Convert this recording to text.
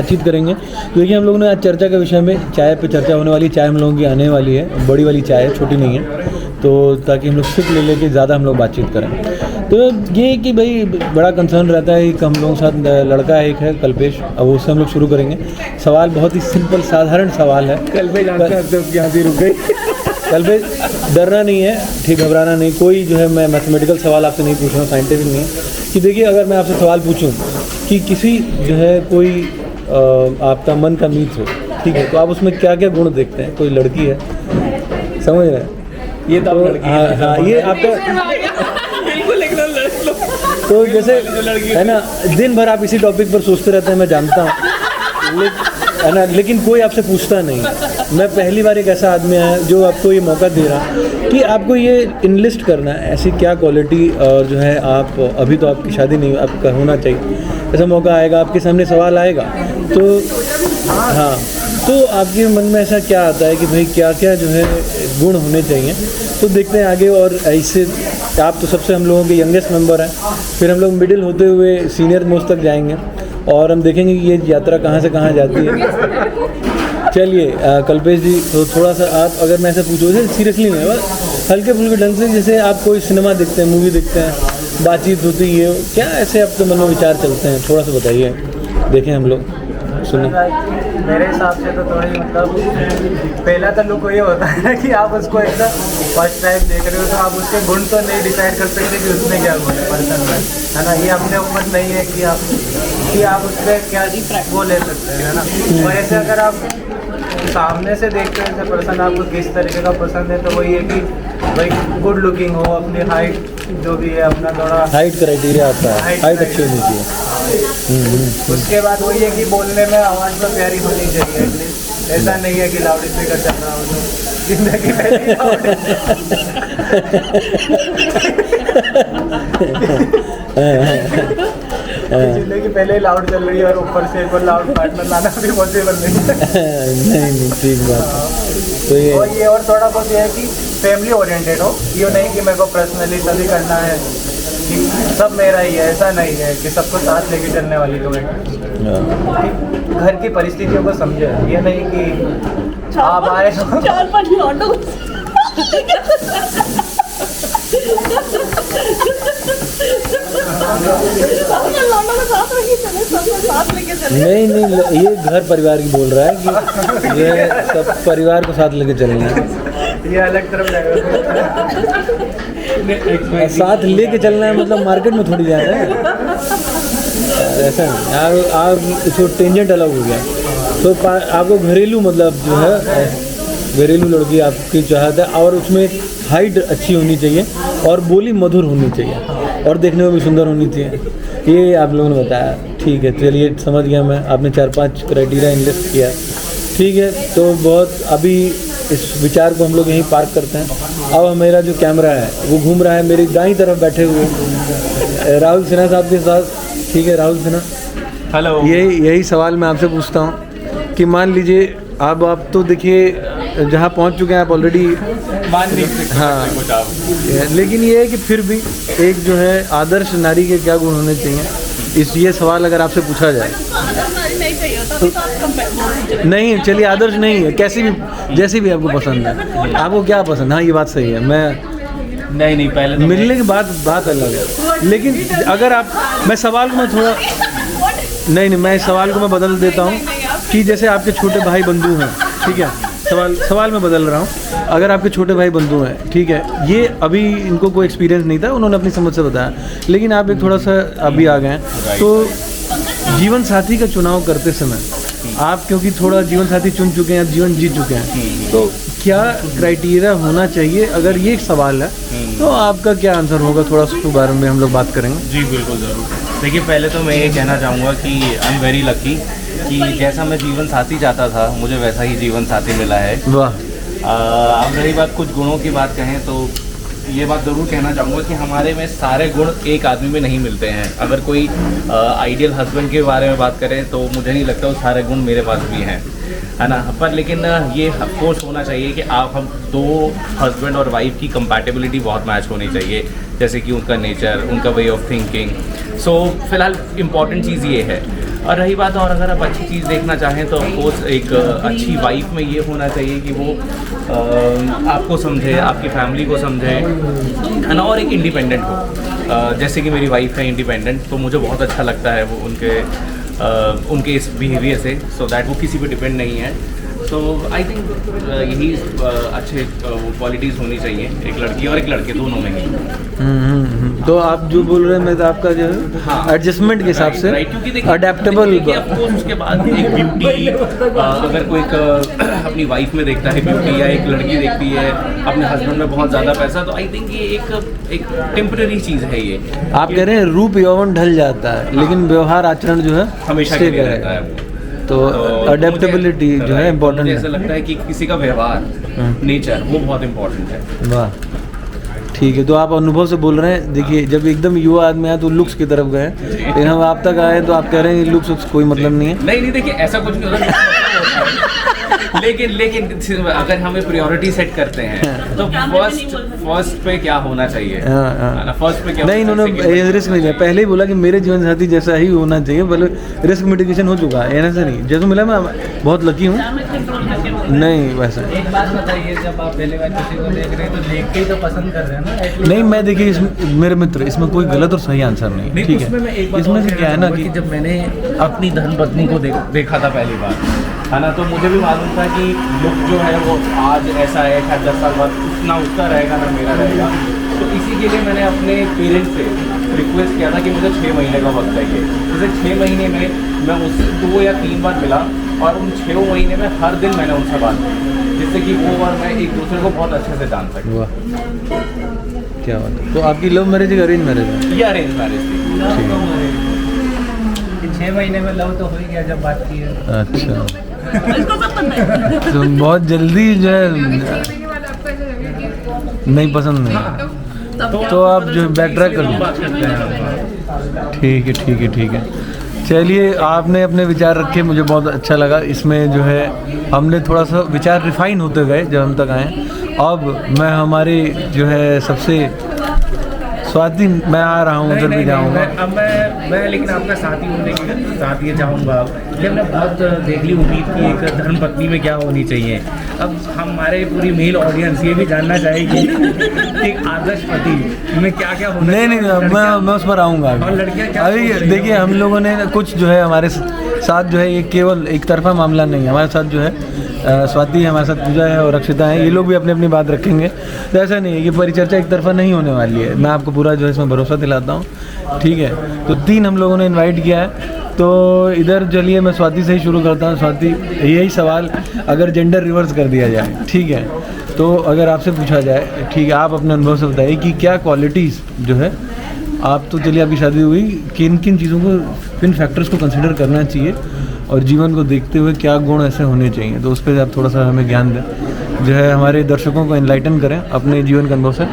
बातचीत करेंगे। तो देखिए हम लोगों ने आज चर्चा के विषय में चाय पे चर्चा होने वाली। चाय हम लोगों की आने वाली है, बड़ी वाली चाय है, छोटी नहीं है, तो ताकि हम लोग सिक ले लेके ज़्यादा हम लोग बातचीत करें। तो ये कि भाई बड़ा कंसर्न रहता है कि हम लोगों के साथ लड़का एक है कल्पेश, अब उससे हम लोग शुरू करेंगे। सवाल बहुत ही सिंपल साधारण सवाल है। कल्पेश यहाँ से रुक गई। कल्पेश डरना नहीं है, ठीक, घबराना नहीं। कोई जो है मैं मैथमेटिकल सवाल आपसे नहीं पूछ रहा हूँ, साइंटिफिक नहीं है। कि देखिए अगर मैं आपसे सवाल पूछूँ कि किसी जो है कोई आपका मन का मीत हो, ठीक है, तो आप उसमें क्या क्या गुण देखते हैं? कोई लड़की है, समझ रहे हैं? ये तो हाँ, ये आपका तो जैसे है ना, दिन भर आप इसी टॉपिक पर सोचते रहते हैं, मैं जानता हूँ, है ना, लेकिन कोई आपसे पूछता नहीं। मैं पहली बार एक ऐसा आदमी आया जो आपको ये मौका दे रहा कि आपको ये इनलिस्ट करना है, ऐसी क्या क्वालिटी और जो है आप अभी तो आपकी शादी नहीं, आपका होना चाहिए, ऐसा मौका आएगा, आपके सामने सवाल आएगा, तो हाँ, तो आपके मन में ऐसा क्या आता है कि भाई क्या क्या जो है गुण होने चाहिए? तो देखते हैं आगे। और ऐसे आप तो सबसे हम लोगों के यंगेस्ट मेंबर हैं, फिर हम लोग मिडिल होते हुए सीनियर मोस्ट तक जाएंगे और हम देखेंगे कि ये यात्रा कहाँ से कहाँ जाती है। चलिए कल्पेश जी, तो थोड़ा सा आप, अगर मैं ऐसे पूछूँ, सीरियसली नहीं, बस हल्के फुल्के ढंग से, जैसे आप कोई सिनेमा देखते हैं, मूवी देखते हैं, बातचीत होती है, क्या ऐसे आपके मन में विचार चलते हैं? थोड़ा सा बताइए, देखें हम लोग, सुनिए। मेरे हिसाब से तो थोड़ी मतलब पहला तो लुक ये होता है ना कि आप उसको एकदम फर्स्ट टाइम देख रहे हो तो आप उसके गुण तो नहीं डिसाइड कर सकते कि उसमें क्या गुण है पर्सन में, है ना। ये अपने ऊपर नहीं है कि आप उस पर क्या वो ले सकते हैं, है ना। और ऐसे अगर आप सामने से देखते हैं जैसे पर्सन आपको किस तरीके का पसंद है, तो वही है कि भाई गुड लुकिंग हो, अपनी हाइट जो भी है अपना थोड़ा हाइट क्राइटेरिया आता है, हाइट अच्छी होनी चाहिए। उसके बाद वही है कि बोलने में आवाज़ तो प्यारी होनी चाहिए एटलीस्ट, ऐसा नहीं है कि लाउड स्पीकर चल रहा हो तो जिंदगी जिंदगी पहले ही लाउड चल रही है और ऊपर से एक लाउड पार्टनर लाना भी पॉसिबल नहीं है। नहीं ठीक बात है। तो ये और थोड़ा बहुत ये है कि फैमिली ओरिएंटेड हो, ये नहीं कि मेरे को पर्सनली सभी करना है कि सब मेरा ही है, ऐसा नहीं है कि सबको साथ लेके चलने वाली तो घर की परिस्थितियों को समझे, ये नहीं कि आप आए नहीं, ये घर परिवार की बोल रहा है कि ये सब परिवार को साथ लेके चलना है, ये अलग तरफ साथ लेके चलना है, मतलब मार्केट में थोड़ी जाना है, ऐसा नहीं। आप इसको टेंजेंट अलग हो गया, तो आपको घरेलू, मतलब जो है घरेलू लड़की आपकी चाहत है, और उसमें हाइट अच्छी होनी चाहिए और बोली मधुर होनी चाहिए और देखने में भी सुंदर होनी चाहिए, ये आप लोगों ने बताया। ठीक है, चलिए समझ गया मैं, आपने 4-5 क्राइटेरिया इनलिस्ट किया, ठीक है। तो बहुत अभी इस विचार को हम लोग यहीं पार्क करते हैं। अब मेरा जो कैमरा है वो घूम रहा है मेरी दाईं तरफ बैठे हुए राहुल सिन्हा साहब के साथ, ठीक है। राहुल सिन्हा, हेलो। यही सवाल मैं आपसे पूछता हूँ कि मान लीजिए अब आप तो देखिए जहाँ पहुँच चुके हैं आप ऑलरेडी, मान लीजिए, हाँ, लेकिन ये है कि फिर भी एक जो है आदर्श नारी के क्या गुण होने चाहिए, इस ये सवाल अगर आपसे पूछा जाए तो नहीं, चलिए आदर्श नहीं है, कैसी भी जैसी भी आपको पसंद है, आपको क्या पसंद? हाँ ये बात सही है, मैं नहीं पहले तो मिलने की बात अलग है, लेकिन अगर आप, मैं सवाल को मैं थोड़ा नहीं, मैं इस सवाल को मैं बदल देता हूँ कि जैसे आपके छोटे भाई बंधु हैं, ठीक है, सवाल मैं बदल रहा हूँ। अगर आपके छोटे भाई बंधु हैं, ठीक है, ये अभी इनको कोई एक्सपीरियंस नहीं था, उन्होंने अपनी समझ से बताया, लेकिन आप एक थोड़ा सा अभी आ गए हैं, तो जीवन साथी का चुनाव करते समय आप क्योंकि थोड़ा जीवन साथी चुन चुके हैं, जीवन जी चुके हैं, तो क्या क्राइटेरिया होना चाहिए? अगर ये एक सवाल है तो आपका क्या आंसर होगा? थोड़ा उसके बारे में हम लोग बात करेंगे। जी बिल्कुल ज़रूर। देखिए पहले तो मैं ये कहना चाहूँगा कि आई एम वेरी लकी कि जैसा मैं जीवन साथी चाहता था मुझे वैसा ही जीवन साथी मिला है। वाह। अब रही बात कुछ गुणों की बात कहें तो ये बात ज़रूर कहना चाहूँगा कि हमारे में सारे गुण एक आदमी में नहीं मिलते हैं। अगर कोई आइडियल हस्बैंड के बारे में बात करें तो मुझे नहीं लगता वो सारे गुण मेरे पास भी हैं, है ना। पर लेकिन ये अफकोर्स होना चाहिए कि हम दो हस्बैंड और वाइफ की कंपैटिबिलिटी बहुत मैच होनी चाहिए, जैसे कि उनका नेचर, उनका वे ऑफ थिंकिंग। सो फिलहाल इम्पॉर्टेंट चीज़ ये है। और रही बात, और अगर आप अच्छी चीज़ देखना चाहें तो ऑफकोर्स एक अच्छी वाइफ में ये होना चाहिए कि वो आपको समझे, आपकी फैमिली को समझे, है ना, और एक इंडिपेंडेंट हो। जैसे कि मेरी वाइफ है इंडिपेंडेंट, तो मुझे बहुत अच्छा लगता है वो उनके इस बिहेवियर से, सो दैट वो किसी पे डिपेंड नहीं है। तो आई थिंक यही अच्छे क्वालिटीज़ होनी चाहिए एक लड़की और एक लड़के दोनों में ही। तो आप जो बोल रहे हैं, मैं तो आपका जो है एडजस्टमेंट के हिसाब से अडेप्टेबल। उसके बाद एक ब्यूटी, अगर कोई अपनी वाइफ में देखता है ब्यूटी, या एक लड़की देखती है अपने हस्बैंड में बहुत ज़्यादा पैसा, तो आई थिंक ये एक टेम्पररी चीज़ है। ये आप कह रहे हैं रूप यौवन ढल जाता है, लेकिन व्यवहार आचरण जो है हमेशा के लिए रहता है वो। तो अडेप्टेबिलिटी जो है इम्पोर्टेंट है। ऐसा लगता है कि किसी का व्यवहार, नेचर, वो बहुत इम्पोर्टेंट है। वाह, ठीक है। तो आप अनुभव से बोल रहे हैं। देखिए, जब एकदम युवा आदमी आए तो लुक्स की तरफ गए, लेकिन हम आप तक आए तो आप कह रहे हैं लुक्स कोई मतलब नहीं है। नहीं, देखिए ऐसा कुछ नहीं होता। लेकिन अगर हमें प्रायोरिटी सेट करते हैं तो फर्स्ट पे क्या होना चाहिए, फर्स्ट पे क्या नहीं, इन्होंने रिस्क नहीं लिया। पहले ही बोला कि मेरे जीवन साथी जैसा ही होना चाहिए, बल्कि रिस्क मिटिगेशन हो चुका है, ऐसा नहीं। जैसे मिला मैं बहुत लकी हूँ। नहीं वैसा एक बात बताइए, जब आप पहले बार किसी को देख रहे हैं तो देख के ही तो पसंद कर रहे हैं ना? नहीं, मैं देखिए मेरे मित्र, इसमें कोई गलत और सही आंसर नहीं, ठीक है। इसमें से क्या है ना कि जब मैंने अपनी धर्मपत्नी को देखा था पहली बार, है ना, तो मुझे भी मालूम था कि लुक जो है वो आज ऐसा है, शायद 10 साल बाद ना उसका रहेगा ना मेरा रहेगा। तो इसी के लिए मैंने अपने पेरेंट्स से रिक्वेस्ट किया था कि मुझे 6 महीने का वक्त चाहिए। जैसे 6 महीने में मैं उससे 2 या 3 बार मिला, और उन 6 महीने में हर दिन मैंने उनसे बात की, जिससे कि वो और मैं एक दूसरे को बहुत अच्छे से जान सकें। वाह, क्या बात है। तो आपकी लव मैरिज है, अरेंज मैरिज है? ये अरेंज मैरिज थी। 6 महीने में लव तो हो ही गया जब बात की है। अच्छा, तो बहुत जल्दी जो है नहीं पसंद नहीं, तो आप जो बैक ट्रैक कर लो। ठीक है। चलिए, आपने अपने विचार रखे, मुझे बहुत अच्छा लगा। इसमें जो है हमने थोड़ा सा विचार रिफाइन होते गए जब हम तक आए। अब मैं हमारे जो है सबसे स्वाति, मैं आ रहा हूँ, उधर भी जाऊँगा। अब मैं लेकिन आपका साथी होने के साथ ये चाहूँगा कि हमने बहुत देख ली उम्मीद की एक धर्मपत्नी में क्या होनी चाहिए। अब हमारे पूरी मेल ऑडियंस ये भी जानना चाहेगी कि एक आदर्श पति में क्या क्या होना चाहिए। नहीं, मैं उस पर आऊँगा। और लड़कियाँ क्या अभी देखिए, हम लोगों ने कुछ जो है हमारे साथ जो है, ये केवल एक तरफा मामला नहीं है। हमारे साथ जो है स्वाति, हमारे साथ पूजा है और अक्षिता है, ये लोग भी अपनी अपनी बात रखेंगे। तो ऐसा नहीं है कि परिचर्चा एक तरफा नहीं होने वाली है। मैं आपको पूरा जो है इसमें भरोसा दिलाता हूँ, ठीक है। तो 3 हम लोगों ने इनवाइट किया है। तो इधर चलिए, मैं स्वाति से ही शुरू करता हूँ। स्वाति, यही सवाल अगर जेंडर रिवर्स कर दिया जाए, ठीक है, तो अगर आपसे पूछा जाए, ठीक है, आप अपने अनुभव से बताइए कि क्या क्वालिटीज़ जो है, आप तो चलिए आपकी शादी हुई, किन किन चीज़ों को, किन फैक्टर्स को कंसिडर करना चाहिए, और जीवन को देखते हुए क्या गुण ऐसे होने चाहिए, तो उस पर आप थोड़ा सा हमें ज्ञान दें, जो है हमारे दर्शकों को एनलाइटन करें अपने जीवन के अनुभव से।